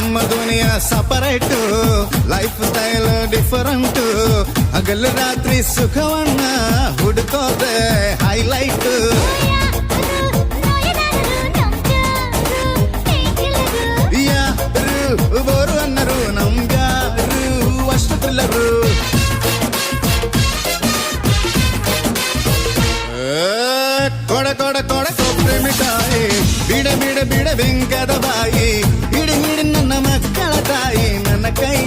ನಮ್ಮ ದುನಿಯಾ separate, life style different. ಹಗಲು ರಾತ್ರಿ ಸುಖವನ್ನ ಹುಡುಕೋದೆ ಹೈಲೈಟ್. ಯಾರು ಬೋರು ಅನ್ನರು ನಮ್ಗ್ಯಾರು ಅಷ್ಟು ಥ್ರಿಲ್ಲರು. ಕೊಡ ಕೊಡ ಕೊಡ ಕೊಬ್ಬರಿ ಮಿಠಾಯಿ, ಬಿಡ ಬಿಡ ಬಿಡ ಬೆಂಕದ ಬಾಯಿ, ಹಿಡಿ ಹಿಡಿ ನನ್ನ ಮಕ್ಕಳ ತಾಯಿ ನನ್ನ ಕೈ.